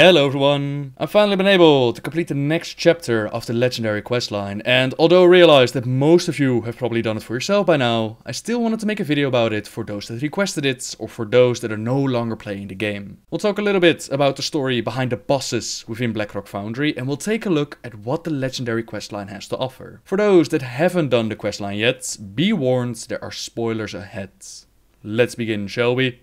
Hello everyone! I've finally been able to complete the next chapter of the legendary questline, and although I realized that most of you have probably done it for yourself by now, I still wanted to make a video about it for those that requested it, or for those that are no longer playing the game. We'll talk a little bit about the story behind the bosses within Blackrock Foundry, and we'll take a look at what the legendary questline has to offer. For those that haven't done the questline yet, be warned, there are spoilers ahead. Let's begin, shall we?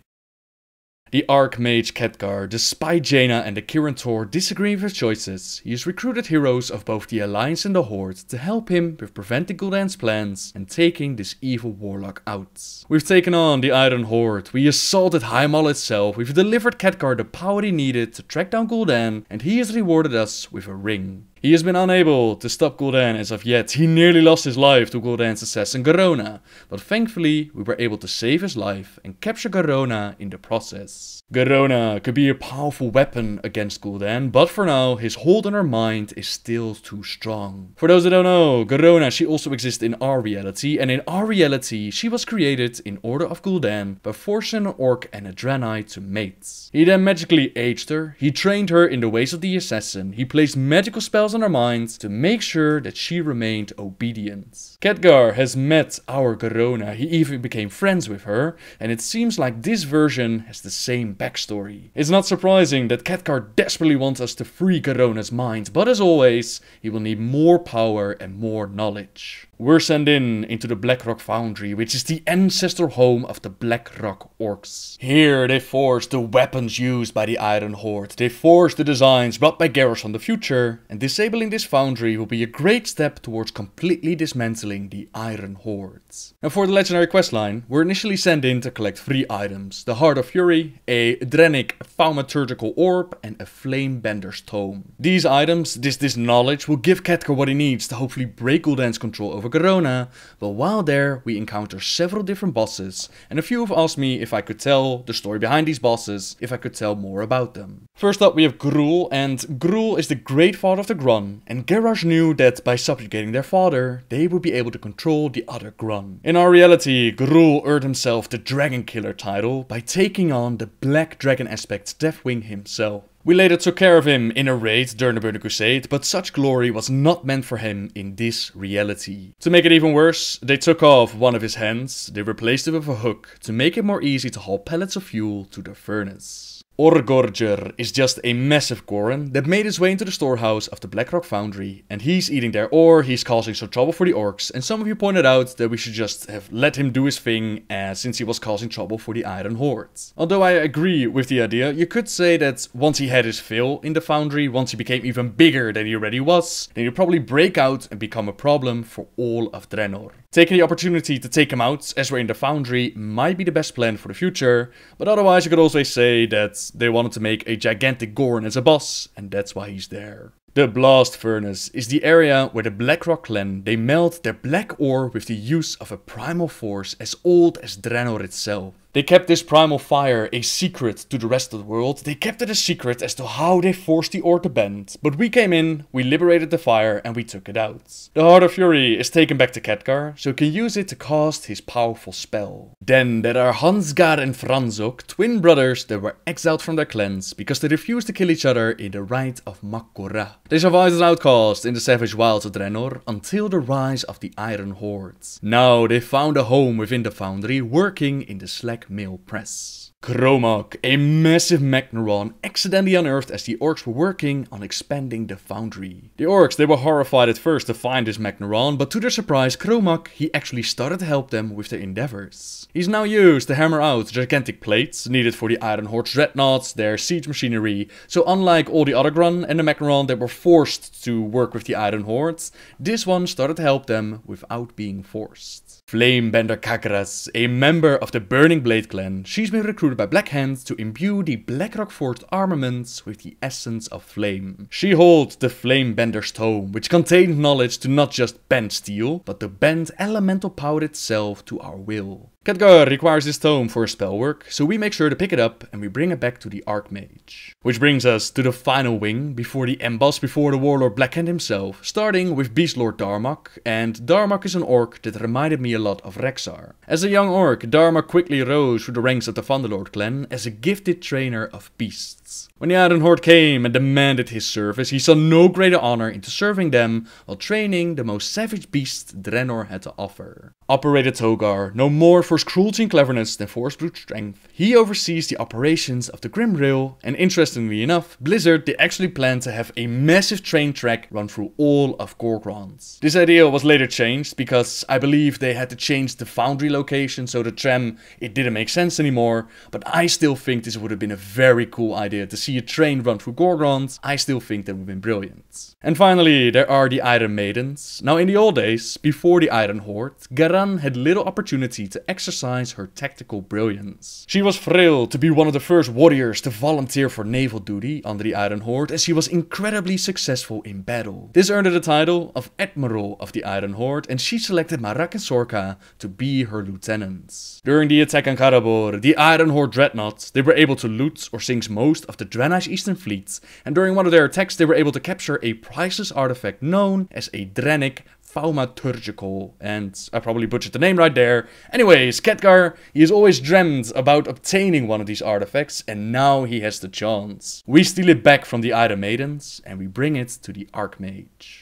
The Archmage Khadgar, despite Jaina and the Kirin Tor disagreeing with his choices, he has recruited heroes of both the Alliance and the Horde to help him with preventing Gul'dan's plans and taking this evil warlock out. We've taken on the Iron Horde, we assaulted Heimal itself, we've delivered Khadgar the power he needed to track down Gul'dan, and he has rewarded us with a ring. He has been unable to stop Gul'dan as of yet. He nearly lost his life to Gul'dan's assassin Garona, but thankfully we were able to save his life and capture Garona in the process. Garona could be a powerful weapon against Gul'dan, but for now his hold on her mind is still too strong. For those that don't know, Garona, she also exists in our reality, and in our reality she was created in order of Gul'dan by forcing an orc and a Draenei to mate. He then magically aged her, he trained her in the ways of the assassin, he placed magical spells on her mind to make sure that she remained obedient. Khadgar has met our Garona, he even became friends with her, and it seems like this version has the same backstory. It's not surprising that Khadgar desperately wants us to free Garona's mind, but as always, he will need more power and more knowledge. We're sent into the Blackrock Foundry, which is the ancestral home of the Blackrock Orcs. Here they forge the weapons used by the Iron Horde, they forge the designs brought by Garrosh from the future, and disabling this foundry will be a great step towards completely dismantling the Iron Hordes. Now for the legendary questline, we're initially sent in to collect 3 items: the Heart of Fury, a Drenic Thaumaturgical Orb, and a Flamebender's Tome. These items, this knowledge, will give Khadgar what he needs to hopefully break Gul'dan's control over Garona, but while there we encounter several different bosses, and a few have asked me if I could tell the story behind these bosses, if I could tell more about them. First up we have Gruul, and Gruul is the great father of the Grunn, and Garrosh knew that by subjugating their father, they would be able to control the other Grunn. In our reality, Gruul earned himself the Dragon Killer title by taking on the Black Dragon aspect Deathwing himself. We later took care of him in a raid during the Burning Crusade, but such glory was not meant for him in this reality. To make it even worse, they took off one of his hands, they replaced it with a hook to make it more easy to haul pellets of fuel to the furnace. Orgorger is just a massive Goron that made his way into the storehouse of the Blackrock Foundry, and he's eating their ore, he's causing some trouble for the orcs, and some of you pointed out that we should just have let him do his thing since he was causing trouble for the Iron Horde. Although I agree with the idea, you could say that once he had his fill in the Foundry, once he became even bigger than he already was, then he'd probably break out and become a problem for all of Draenor. Taking the opportunity to take him out as we're in the Foundry might be the best plan for the future, but otherwise you could also say that they wanted to make a gigantic Goron as a boss, and that's why he's there. The Blast Furnace is the area where the Blackrock clan, they melt their black ore with the use of a primal force as old as Draenor itself. They kept this primal fire a secret to the rest of the world, they kept it a secret as to how they forced the ore to bend, but we came in, we liberated the fire and we took it out. The Heart of Fury is taken back to Khadgar, so he can use it to cast his powerful spell. Then there are Hansgar and Franzok, twin brothers that were exiled from their clans because they refused to kill each other in the Rite of Mak'gora. They survived as outcasts in the savage wilds of Draenor until the rise of the Iron Horde. Now they found a home within the Foundry, working in the Slag Mill Press. Kromak, a massive Magneron, accidentally unearthed as the orcs were working on expanding the Foundry. The orcs, they were horrified at first to find this Magneron, but to their surprise, Kromak, he actually started to help them with their endeavors. He's now used to hammer out gigantic plates needed for the Iron Horde's dreadnoughts, their siege machinery, so unlike all the other Grunn and the Magneron that were forced to work with the Iron Horde, this one started to help them without being forced. Flamebender Khadgar, a member of the Burning Blade clan, she's been recruited by Black Hand to imbue the Blackrock Fort armaments with the essence of flame. She holds the Flamebender's Tome, which contained knowledge to not just bend steel, but to bend elemental power itself to our will. Khadgar requires this tome for his spell work, so we make sure to pick it up and we bring it back to the Archmage. Which brings us to the final wing, before the emboss before the Warlord Blackhand himself, starting with Beastlord Darmok, and Darmok is an orc that reminded me a lot of Rexxar. As a young orc, Darmok quickly rose through the ranks of the Thunderlord clan as a gifted trainer of beasts. When the Iron Horde came and demanded his service, he saw no greater honor into serving them while training the most savage beast Draenor had to offer. Operated Togar, no more for his cruelty and cleverness than for his brute strength. He oversees the operations of the Grim Rail, and interestingly enough, Blizzard, they actually plan to have a massive train track run through all of Gorgrond. This idea was later changed because I believe they had to change the Foundry location, so the tram, it didn't make sense anymore, but I still think this would have been a very cool idea to see a train run through Gorgrond. I still think that would have been brilliant. And finally, there are the Item Maidens. Now in the old days, before the Iron Horde, Garona had little opportunity to exercise her tactical brilliance. She was thrilled to be one of the first warriors to volunteer for naval duty under the Iron Horde, as she was incredibly successful in battle. This earned her the title of Admiral of the Iron Horde, and she selected Marak and Sorka to be her lieutenants. During the attack on Karabor, the Iron Horde dreadnoughts, they were able to loot or sink most of the Draenei's Eastern fleet, and during one of their attacks they were able to capture a priceless artifact known as a Draenic Thaumaturgical, and I probably butchered the name right there. Anyways, Khadgar, he has always dreamed about obtaining one of these artifacts, and now he has the chance. We steal it back from the Item Maidens, and we bring it to the Archmage.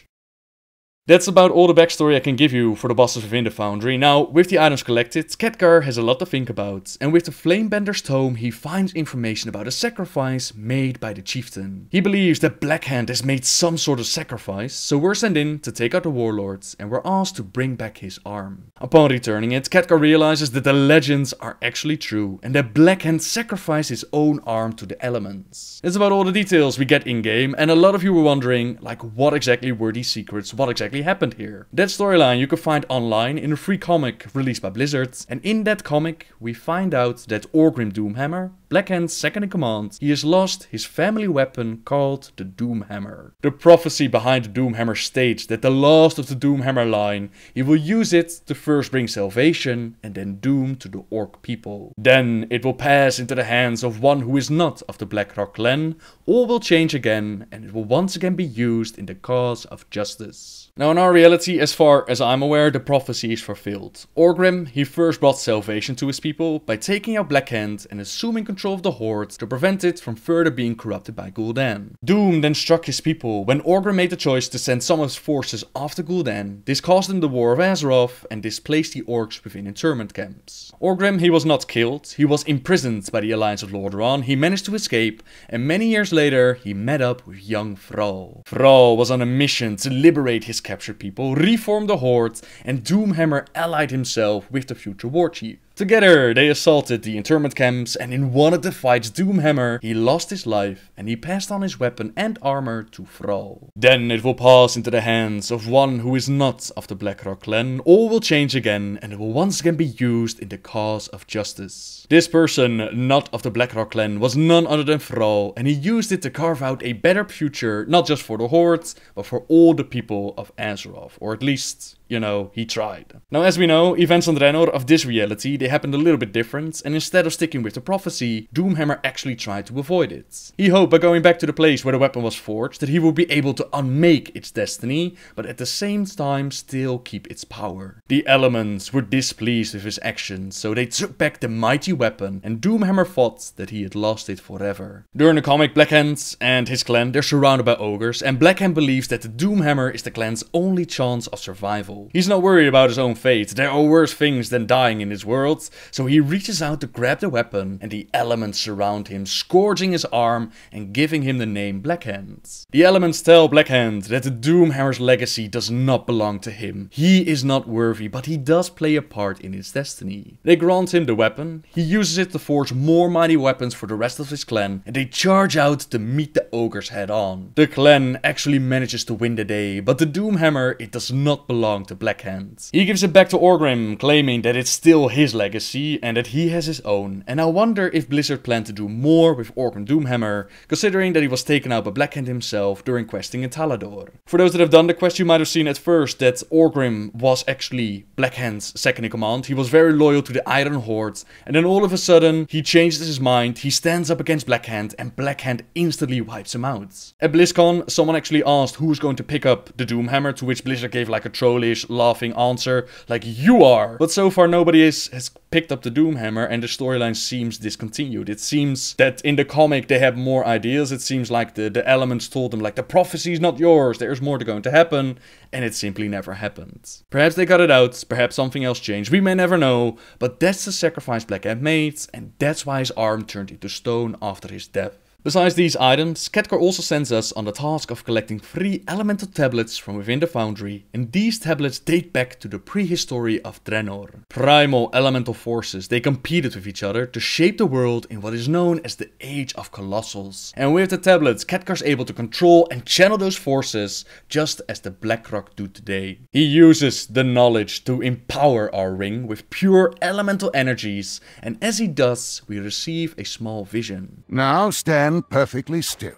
That's about all the backstory I can give you for the bosses within the Foundry. Now, with the items collected, Khadgar has a lot to think about, and with the Flamebender's Tome he finds information about a sacrifice made by the chieftain. He believes that Blackhand has made some sort of sacrifice, so we're sent in to take out the warlords, and we're asked to bring back his arm. Upon returning it, Khadgar realizes that the legends are actually true, and that Blackhand sacrificed his own arm to the elements. That's about all the details we get in-game, and a lot of you were wondering, like, what exactly were these secrets, what exactly happened here. That storyline you can find online in a free comic released by Blizzard, and in that comic we find out that Orgrim Doomhammer, Blackhand's second in command, he has lost his family weapon called the Doomhammer. The prophecy behind the Doomhammer states that the last of the Doomhammer line, he will use it to first bring salvation and then doom to the orc people. Then it will pass into the hands of one who is not of the Blackrock clan, all will change again, and it will once again be used in the cause of justice. Now in our reality, as far as I'm aware, the prophecy is fulfilled. Orgrim, he first brought salvation to his people by taking out Blackhand and assuming control of the Horde to prevent it from further being corrupted by Gul'dan. Doom then struck his people when Orgrim made the choice to send some of his forces after Gul'dan. This caused him the War of Azeroth and displaced the orcs within internment camps. Orgrim, he was not killed, he was imprisoned by the Alliance of Lordaeron, he managed to escape, and many years later he met up with young Thrall. Thrall was on a mission to liberate his captured people, reform the Horde, and Doomhammer allied himself with the future war chief. Together, they assaulted the internment camps, and in one of the fights, Doomhammer, he lost his life, and he passed on his weapon and armor to Thrall. Then it will pass into the hands of one who is not of the Blackrock clan, all will change again, and it will once again be used in the cause of justice. This person, not of the Blackrock clan, was none other than Thrall, and he used it to carve out a better future, not just for the Horde, but for all the people of Azeroth, or at least, you know, he tried. Now, as we know, events on Draenor of this reality, they happened a little bit different, and instead of sticking with the prophecy, Doomhammer actually tried to avoid it. He hoped by going back to the place where the weapon was forged that he would be able to unmake its destiny, but at the same time still keep its power. The elements were displeased with his actions, so they took back the mighty weapon, and Doomhammer thought that he had lost it forever. During the comic, Blackhand and his clan, they're surrounded by ogres, and Blackhand believes that the Doomhammer is the clan's only chance of survival. He's not worried about his own fate, there are worse things than dying in this world, so he reaches out to grab the weapon, and the elements surround him, scourging his arm and giving him the name Blackhand. The elements tell Blackhand that the Doomhammer's legacy does not belong to him. He is not worthy, but he does play a part in his destiny. They grant him the weapon, he uses it to forge more mighty weapons for the rest of his clan, and they charge out to meet the ogres head on. The clan actually manages to win the day, but the Doomhammer, it does not belong to Blackhand. He gives it back to Orgrim, claiming that it's still his legacy. legacy and that he has his own, and I wonder if Blizzard planned to do more with Orgrim Doomhammer, considering that he was taken out by Blackhand himself during questing in Talador. For those that have done the quest, you might have seen at first that Orgrim was actually Blackhand's second in command. He was very loyal to the Iron Horde, and then all of a sudden he changes his mind, he stands up against Blackhand, and Blackhand instantly wipes him out. At BlizzCon, someone actually asked who was going to pick up the Doomhammer, to which Blizzard gave like a trollish, laughing answer, like, you are! But so far nobody has picked up the Doomhammer, and the storyline seems discontinued. It seems that in the comic they have more ideas. It seems like the elements told them, like, the prophecy is not yours, there's more going to happen, and it simply never happened. Perhaps they got it out, perhaps something else changed, we may never know, but that's the sacrifice Blackhand made, and that's why his arm turned into stone after his death. Besides these items, Khadgar also sends us on the task of collecting 3 elemental tablets from within the foundry, and these tablets date back to the prehistory of Draenor. Primal elemental forces, they competed with each other to shape the world in what is known as the Age of Colossals. And with the tablets, Khadgar's able to control and channel those forces, just as the Blackrock do today. He uses the knowledge to empower our ring with pure elemental energies, and as he does, we receive a small vision. Now stand perfectly still.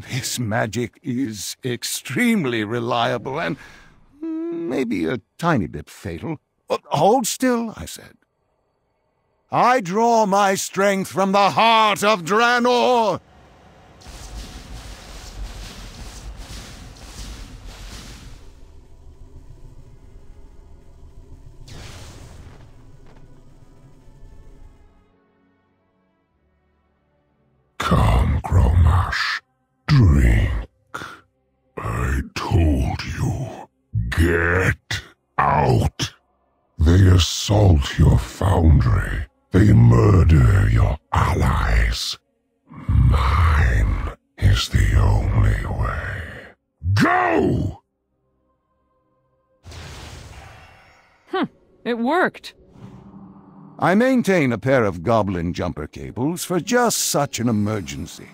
This magic is extremely reliable and maybe a tiny bit fatal. Hold still, I said. I draw my strength from the heart of Draenor. Come, Gromash, drink. I told you, get out. They assault your foundry. They murder your allies. Mine is the only way. Go! It worked. I maintain a pair of Goblin jumper cables for just such an emergency.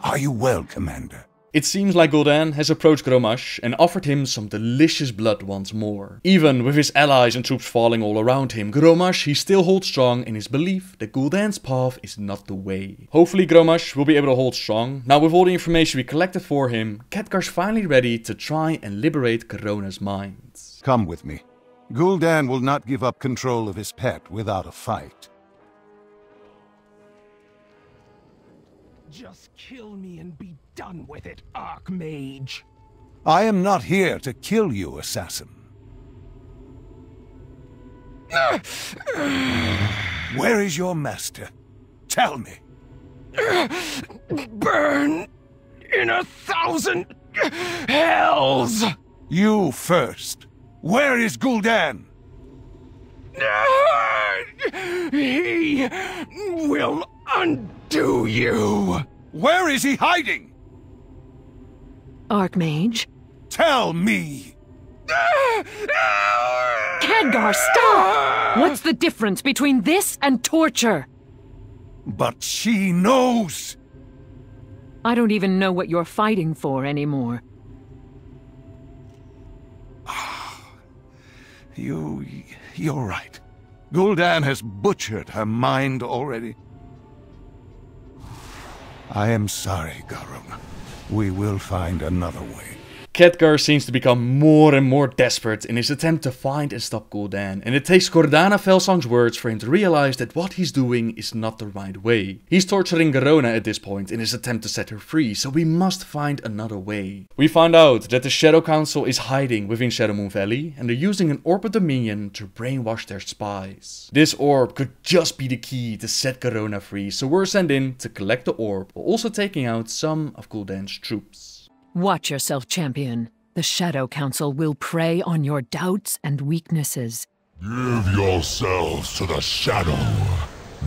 Are you well, Commander? It seems like Gul'dan has approached Gromash and offered him some delicious blood once more. Even with his allies and troops falling all around him, Gromash, he still holds strong in his belief that Gul'dan's path is not the way. Hopefully Gromash will be able to hold strong. Now with all the information we collected for him, Khadgar's finally ready to try and liberate Garona's mind. Come with me. Gul'dan will not give up control of his pet without a fight. Just kill me and be done with it, Archmage. I am not here to kill you, assassin. Where is your master? Tell me. Burn in 1,000 hells! You first. Where is Gul'dan? He will undo you! Where is he hiding? Archmage? Tell me! Khadgar, stop! What's the difference between this and torture? But she knows! I don't even know what you're fighting for anymore. You're right. Gul'dan has butchered her mind already. I am sorry, Garona. We will find another way. Khadgar seems to become more and more desperate in his attempt to find and stop Gul'dan, and it takes Gordana Felsong's words for him to realize that what he's doing is not the right way. He's torturing Garona at this point in his attempt to set her free, so we must find another way. We find out that the Shadow Council is hiding within Shadowmoon Valley, and they're using an Orb of Dominion to brainwash their spies. This orb could just be the key to set Garona free, so we're sent in to collect the orb, while also taking out some of Gul'dan's troops. Watch yourself, champion. The Shadow Council will prey on your doubts and weaknesses. Give yourselves to the shadow.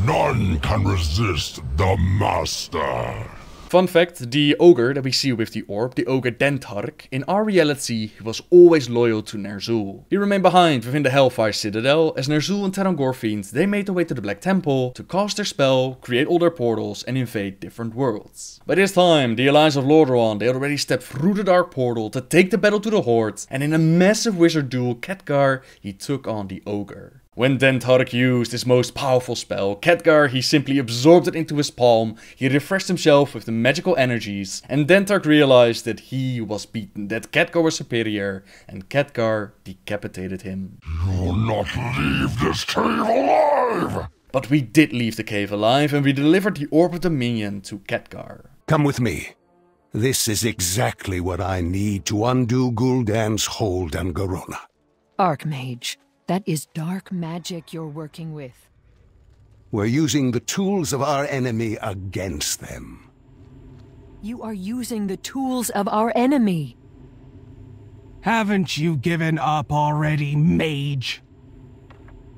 None can resist the Master. Fun fact, the ogre that we see with the orb, the ogre Dentark, in our reality he was always loyal to Ner'zhul. He remained behind within the Hellfire Citadel as Ner'zhul and Terran Gorfiend, they made their way to the Black Temple to cast their spell, create all their portals and invade different worlds. By this time, the Alliance of Lordaeron, they already stepped through the Dark Portal to take the battle to the Horde, and in a massive wizard duel, Khadgar, he took on the ogre. When Dentark used his most powerful spell, Khadgar, he simply absorbed it into his palm, he refreshed himself with the magical energies, and Dentark realized that he was beaten, that Khadgar was superior, and Khadgar decapitated him. You'll not leave this cave alive! But we did leave the cave alive, and we delivered the Orb of Dominion to Khadgar. Come with me. This is exactly what I need to undo Gul'dan's hold on Garona. Archmage, that is dark magic you're working with. We're using the tools of our enemy against them. You are using the tools of our enemy. Haven't you given up already, mage?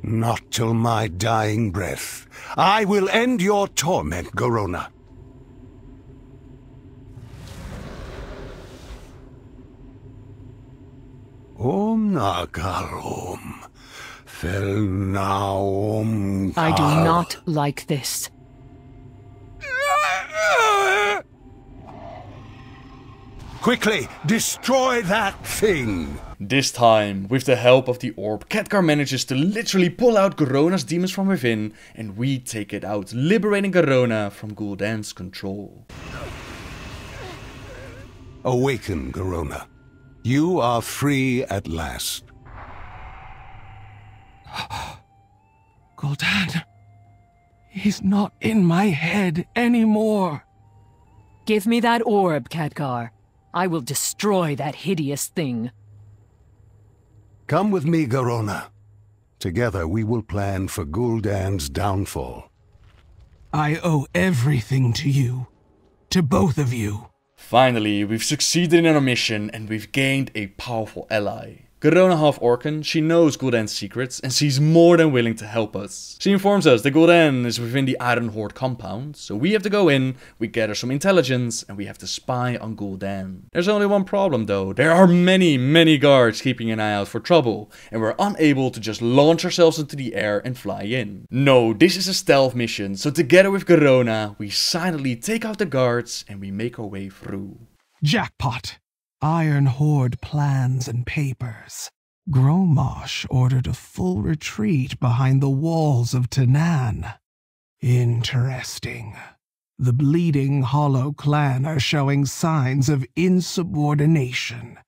Not till my dying breath. I will end your torment, Garona. Om Nakal Om. Fel Naum. I do not like this. Quickly, destroy that thing! This time, with the help of the orb, Khadgar manages to literally pull out Garona's demons from within, and we take it out, liberating Garona from Gul'dan's control. Awaken, Garona. You are free at last. Gul'dan, he's not in my head anymore. Give me that orb, Khadgar. I will destroy that hideous thing. Come with me, Garona. Together we will plan for Gul'dan's downfall. I owe everything to you. To both of you. Finally, we've succeeded in our mission and we've gained a powerful ally. Garona Halforcen, she knows Gul'dan's secrets and she's more than willing to help us. She informs us that Gul'dan is within the Iron Horde compound, so we have to go in, we gather some intelligence and we have to spy on Gul'dan. There's only one problem though, there are many guards keeping an eye out for trouble and we're unable to just launch ourselves into the air and fly in. No, this is a stealth mission, so together with Garona, we silently take out the guards and we make our way through. Jackpot. Iron Horde plans and papers. Gromosh ordered a full retreat behind the walls of Tanan. Interesting. The Bleeding Hollow clan are showing signs of insubordination.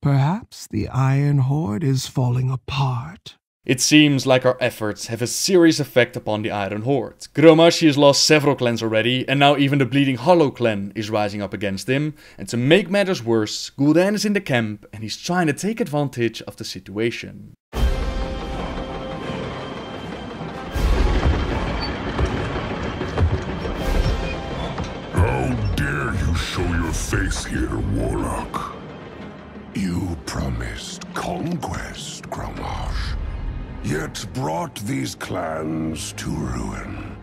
Perhaps the Iron Horde is falling apart. It seems like our efforts have a serious effect upon the Iron Horde. Gromosh has lost several clans already, and now even the Bleeding Hollow clan is rising up against him. And to make matters worse, Gul'dan is in the camp and he's trying to take advantage of the situation. How dare you show your face here, Warlock? You promised conquest, Gromosh. Yet brought these clans to ruin.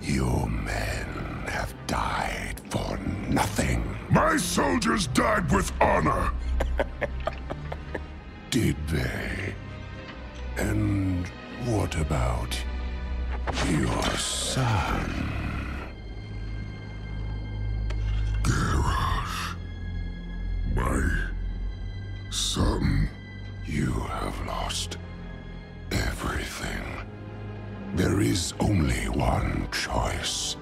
Your men have died for nothing. My soldiers died with honor. Did they? And what about your son? Garrosh, my son. You have lost everything. There is only one choice.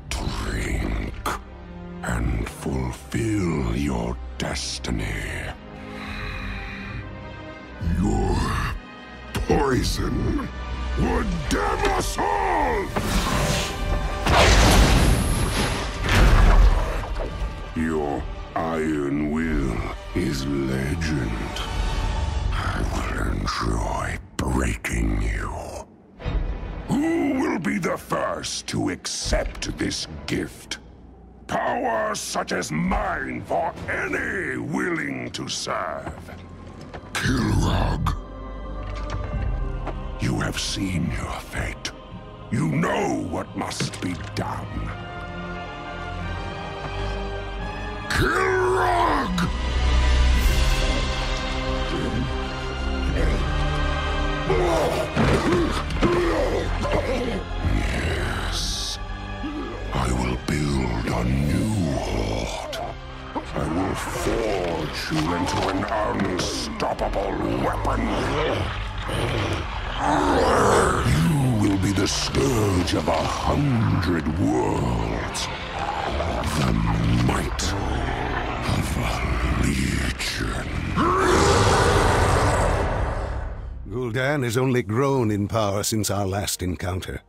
Drink and fulfill your destiny. Your poison would damn us all! Your iron will is legend. I will enjoy breaking you. Who will be the first to accept this gift? Power such as mine for any willing to serve. Kilrog. You have seen your fate. You know what must be done. Kilrog! Yes. I will build a new horde. I will forge you into an unstoppable weapon. You will be the scourge of 100 worlds. The might of a legion. Gul'dan has only grown in power since our last encounter.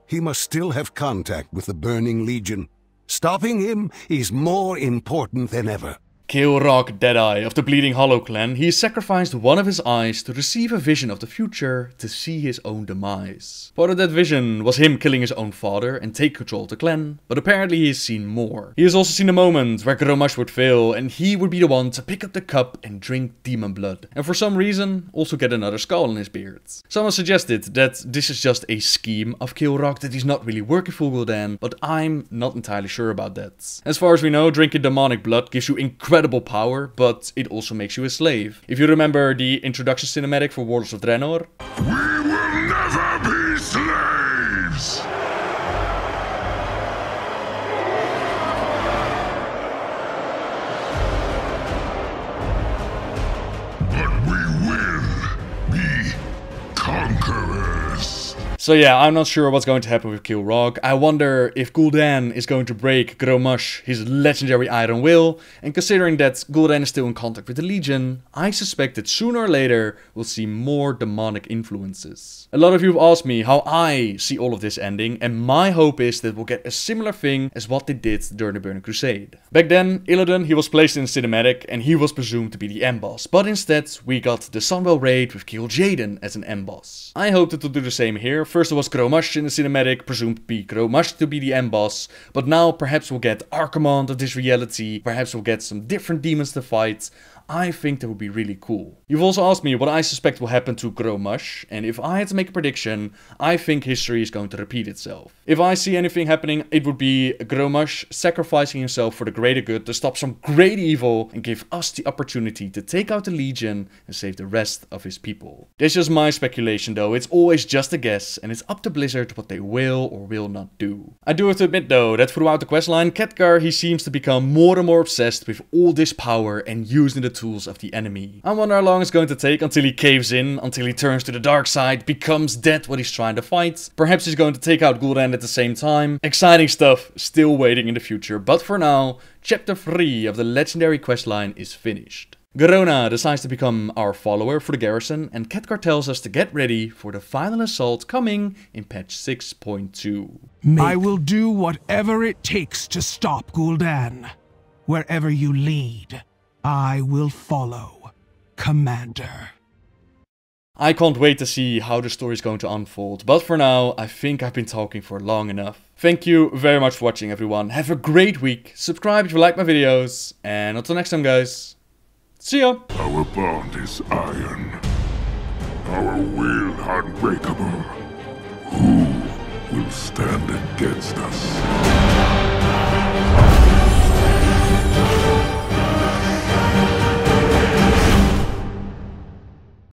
He must still have contact with the Burning Legion. Stopping him is more important than ever. Kilrog Deadeye of the Bleeding Hollow clan, he sacrificed one of his eyes to receive a vision of the future to see his own demise. Part of that vision was him killing his own father and take control of the clan, but apparently he has seen more. He has also seen a moment where Gromash would fail and he would be the one to pick up the cup and drink demon blood. And for some reason, also get another skull in his beard. Someone suggested that this is just a scheme of Kilrog, that he's not really working for Gul'dan, but I'm not entirely sure about that. As far as we know, drinking demonic blood gives you incredible power, but it also makes you a slave. If you remember the introduction cinematic for Warlords of Draenor, We will never be slaves! But we will be conquerors. so yeah, I'm not sure what's going to happen with Kilrog. I wonder if Gul'dan is going to break Gromash, his legendary iron will, and considering that Gul'dan is still in contact with the Legion, I suspect that sooner or later we'll see more demonic influences. A lot of you have asked me how I see all of this ending, and my hope is that we'll get a similar thing as what they did during the Burning Crusade. Back then, Illidan, he was placed in the cinematic and he was presumed to be the end boss, but instead we got the Sunwell raid with Kil'jaeden as an end boss. I hope that they'll do the same here. First there was Gromash in the cinematic, presumed to be Gromash to be the end boss, but now perhaps we'll get Archmage of this reality, perhaps we'll get some different demons to fight. I think that would be really cool. You've also asked me what I suspect will happen to Gromash, and if I had to make a prediction, I think history is going to repeat itself. If I see anything happening, it would be Gromash sacrificing himself for the greater good to stop some great evil and give us the opportunity to take out the Legion and save the rest of his people. This is just my speculation though, it's always just a guess, and it's up to Blizzard what they will or will not do. I do have to admit though, that throughout the questline, Khadgar, he seems to become more and more obsessed with all this power and using the tools of the enemy. I wonder how long it's going to take until he caves in, until he turns to the dark side, becomes dead what he's trying to fight. Perhaps he's going to take out Gul'dan at the same time. Exciting stuff still waiting in the future, but for now, chapter 3 of the legendary questline is finished. Garona decides to become our follower for the garrison, and Khadgar tells us to get ready for the final assault coming in patch 6.2. I will do whatever it takes to stop Gul'dan. Wherever you lead, I will follow, Commander. I can't wait to see how the story is going to unfold, but for now, I think I've been talking for long enough. Thank you very much for watching everyone, have a great week, subscribe if you like my videos, and until next time guys, see ya! Our bond is iron. Our will unbreakable. Who will stand against us?